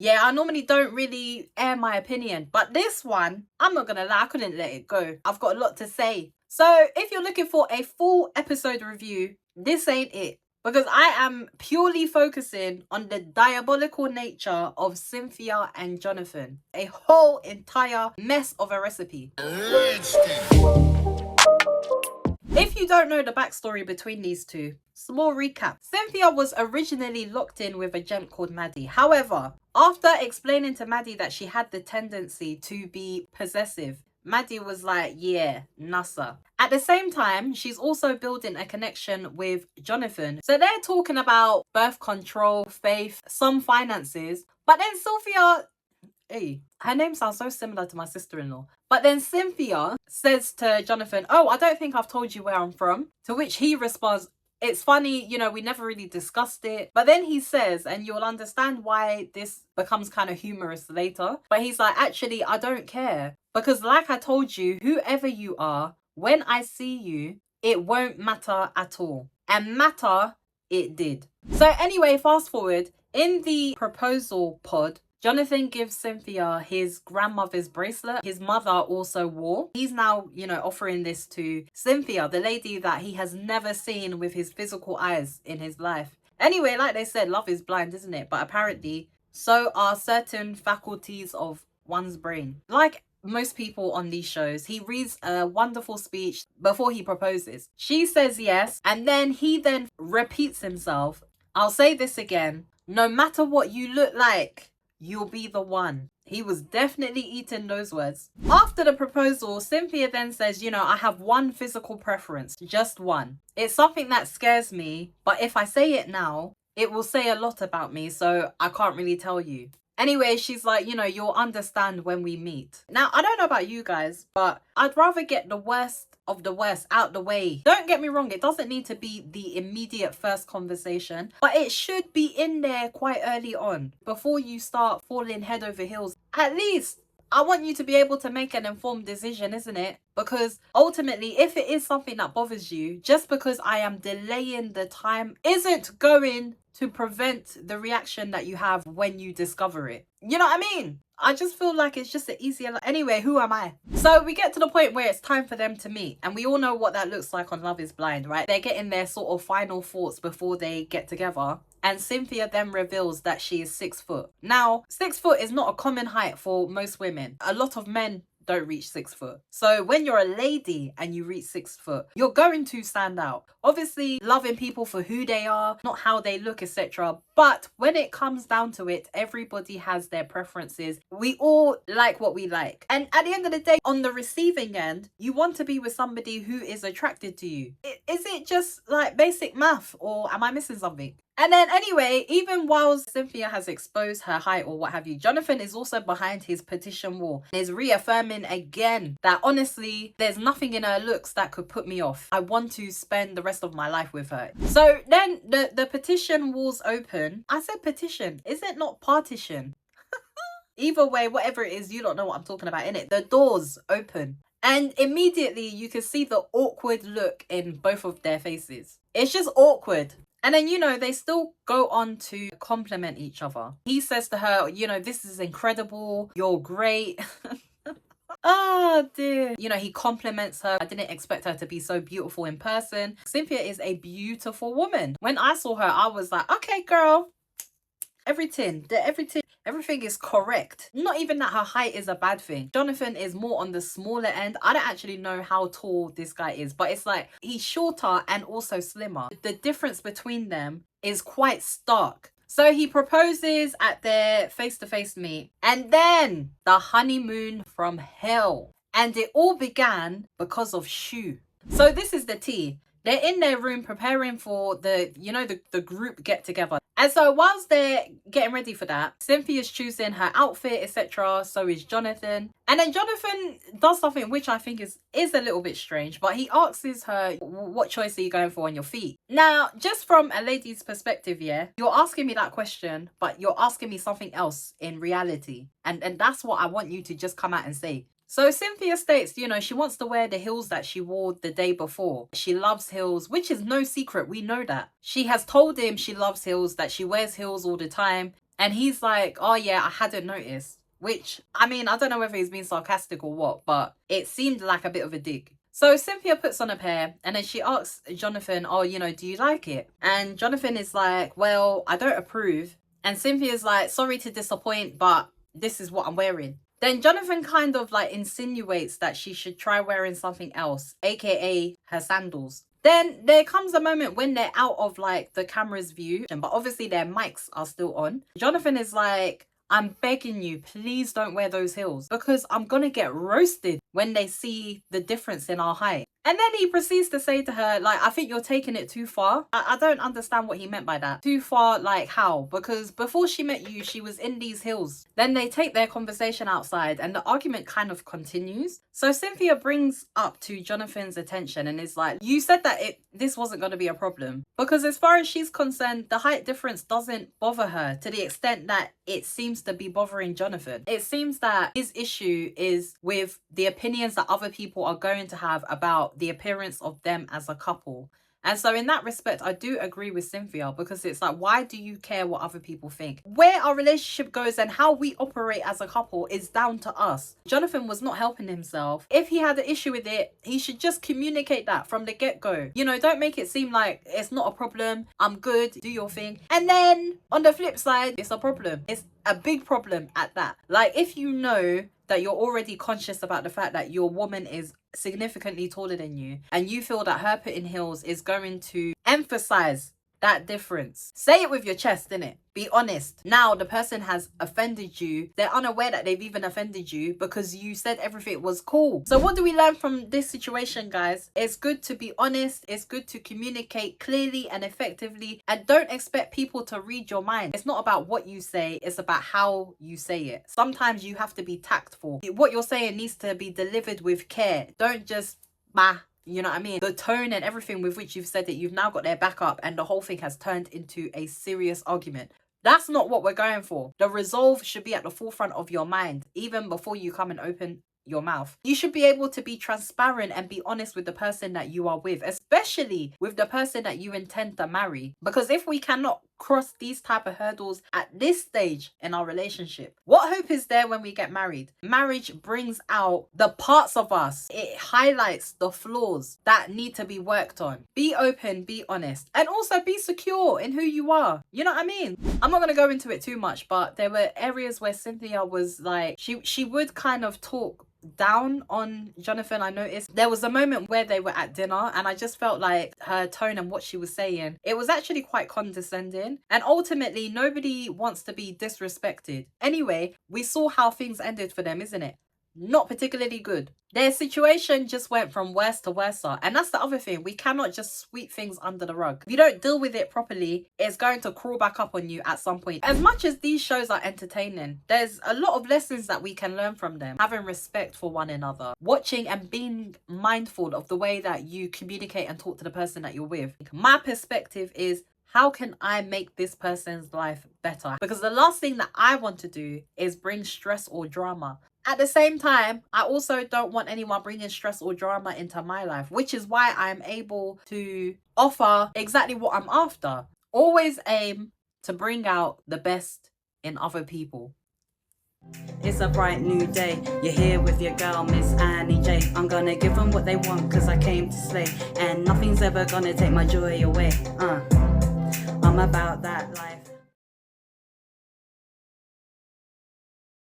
Yeah, I normally don't really air my opinion, but this one, I'm not gonna lie, I couldn't let it go. I've got a lot to say. So if you're looking for a full episode review, this ain't it. Because I am purely focusing on the diabolical nature of Cynthia and Jonathan. A whole entire mess of a recipe. If you don't know the backstory between these two, small recap. Cynthia was originally locked in with a gent called Maddie. However, after explaining to Maddie that she had the tendency to be possessive, Maddie was like, yeah, nasa. At the same time, she's also building a connection with Jonathan. So they're talking about birth control, faith, some finances. But then Sophia, hey, her name sounds so similar to my sister-in-law. But then Cynthia says to Jonathan, oh, I don't think I've told you where I'm from. To which he responds, it's funny, we never really discussed it. But then he says, and you'll understand why this becomes kind of humorous later. But he's like, actually, I don't care. Because like I told you, whoever you are, when I see you, it won't matter at all. And matter, it did. So anyway, fast forward. In the proposal pod, Jonathan gives Cynthia his grandmother's bracelet his mother also wore. He's now, offering this to Cynthia, the lady that he has never seen with his physical eyes in his life. Anyway, like they said, love is blind, isn't it? But apparently, so are certain faculties of one's brain. Like most people on these shows, he reads a wonderful speech before he proposes. She says yes, and then he repeats himself. I'll say this again. No matter what you look like, you'll be the one. He was definitely eating those words. After the proposal, Cynthia then says, I have one physical preference, just one. It's something that scares me, but if I say it now, it will say a lot about me, so I can't really tell you. Anyway, she's like, you'll understand when we meet. Now, I don't know about you guys, but I'd rather get the worst of the worst out the way. Don't get me wrong, it doesn't need to be the immediate first conversation, but it should be in there quite early on before you start falling head over heels. At least I want you to be able to make an informed decision, isn't it? Because ultimately, if it is something that bothers you, just because I am delaying the time isn't going to prevent the reaction that you have when you discover it. You know what I mean? I just feel like it's just an easier... Anyway, who am I? So we get to the point where it's time for them to meet. And we all know what that looks like on Love is Blind, right? They're getting their sort of final thoughts before they get together. And Cynthia then reveals that she is 6 foot. Now, 6 foot is not a common height for most women. A lot of men don't reach 6 foot. So when you're a lady and you reach 6 foot, you're going to stand out. Obviously, loving people for who they are, not how they look, etc. But when it comes down to it, everybody has their preferences. We all like what we like. And at the end of the day, on the receiving end, you want to be with somebody who is attracted to you. Is it just like basic math, or am I missing something? And then anyway, even while Cynthia has exposed her height or what have you, Jonathan is also behind his petition wall. Is reaffirming again that honestly, there's nothing in her looks that could put me off. I want to spend the rest of my life with her. So then the petition walls open. I said petition. Is it not partition? Either way, whatever it is, you don't know what I'm talking about, innit? The doors open. And immediately you can see the awkward look in both of their faces. It's just awkward. And then, they still go on to compliment each other. He says to her, this is incredible. You're great. Oh dear. He compliments her. I didn't expect her to be so beautiful in person. Cynthia is a beautiful woman. When I saw her, I was like, okay, girl. Everything is correct. Not even that her height is a bad thing. Jonathan is more on the smaller end. I don't actually know how tall this guy is, but it's like he's shorter and also slimmer. The difference between them is quite stark. So he proposes at their face-to-face meet, and then the honeymoon from hell. And it all began because of Shu. So this is the tea. They're in their room preparing for the group get together. And so whilst they're getting ready for that, Cynthia's choosing her outfit, etc. So is Jonathan. And then Jonathan does something which I think is a little bit strange. But he asks her, what choice are you going for on your feet? Now, just from a lady's perspective, yeah, you're asking me that question, but you're asking me something else in reality. And that's what I want you to just come out and say. So Cynthia states, she wants to wear the heels that she wore the day before. She loves heels, which is no secret. We know that. She has told him she loves heels, that she wears heels all the time. And he's like, oh yeah, I hadn't noticed. Which, I mean, I don't know whether he's being sarcastic or what, but it seemed like a bit of a dig. So Cynthia puts on a pair and then she asks Jonathan, oh, you know, do you like it? And Jonathan is like, well, I don't approve. And Cynthia's like, sorry to disappoint, but this is what I'm wearing. Then Jonathan kind of like insinuates that she should try wearing something else, aka her sandals. Then there comes a moment when they're out of like the camera's view, but obviously their mics are still on. Jonathan is like, I'm begging you, please don't wear those heels because I'm gonna get roasted when they see the difference in our height. And then he proceeds to say to her, like, I think you're taking it too far. I don't understand what he meant by that. Too far, like how? Because before she met you, she was in these heels. Then they take their conversation outside and the argument kind of continues. So Cynthia brings up to Jonathan's attention and is like, you said that this wasn't going to be a problem. Because as far as she's concerned, the height difference doesn't bother her to the extent that it seems to be bothering Jonathan. It seems that his issue is with the opinions that other people are going to have about the appearance of them as a couple. And so in that respect, I do agree with Cynthia because it's like, why do you care what other people think? Where our relationship goes and how we operate as a couple is down to us. Jonathan was not helping himself. If he had an issue with it, he should just communicate that from the get-go. You know, don't make it seem like it's not a problem. I'm good. Do your thing. And then on the flip side, it's a problem. It's a big problem at that. Like, if you know that you're already conscious about the fact that your woman is significantly taller than you and you feel that her putting heels is going to emphasize that difference, say it with your chest, innit? Be honest. Now the person has offended you. They're unaware that they've even offended you because you said everything was cool. So what do we learn from this situation, guys? It's good to be honest. It's good to communicate clearly and effectively, and don't expect people to read your mind. It's not about what you say, it's about how you say it. Sometimes you have to be tactful. What you're saying needs to be delivered with care. Don't just you know what I mean? The tone and everything with which you've said it, you've now got their back up and the whole thing has turned into a serious argument. That's not what we're going for. The resolve should be at the forefront of your mind, even before you come and open your mouth. You should be able to be transparent and be honest with the person that you are with, especially with the person that you intend to marry. Because if we cannot cross these type of hurdles at this stage in our relationship, what hope is there when we get married? Marriage brings out the parts of us. It highlights the flaws that need to be worked on. Be open, be honest, and also be secure in who you are. You know what I mean? I'm not going to go into it too much, but there were areas where Cynthia was like, she would kind of talk down on Jonathan. I noticed there was a moment where they were at dinner and I just felt like her tone and what she was saying, it was actually quite condescending, and ultimately nobody wants to be disrespected. Anyway, we saw how things ended for them, isn't it? Not particularly good. Their situation just went from worse to worse, and that's the other thing. We cannot just sweep things under the rug. If you don't deal with it properly, it's going to crawl back up on you at some point. As much as these shows are entertaining, there's a lot of lessons that we can learn from them. Having respect for one another, watching and being mindful of the way that you communicate and talk to the person that you're with. My perspective is, how can I make this person's life better? Because the last thing that I want to do is bring stress or drama. At the same time, I also don't want anyone bringing stress or drama into my life, which is why I'm able to offer exactly what I'm after. Always aim to bring out the best in other people. It's a bright new day. You're here with your girl, Miss Annie J. I'm gonna give them what they want cause I came to slay. And nothing's ever gonna take my joy away. I'm about that life.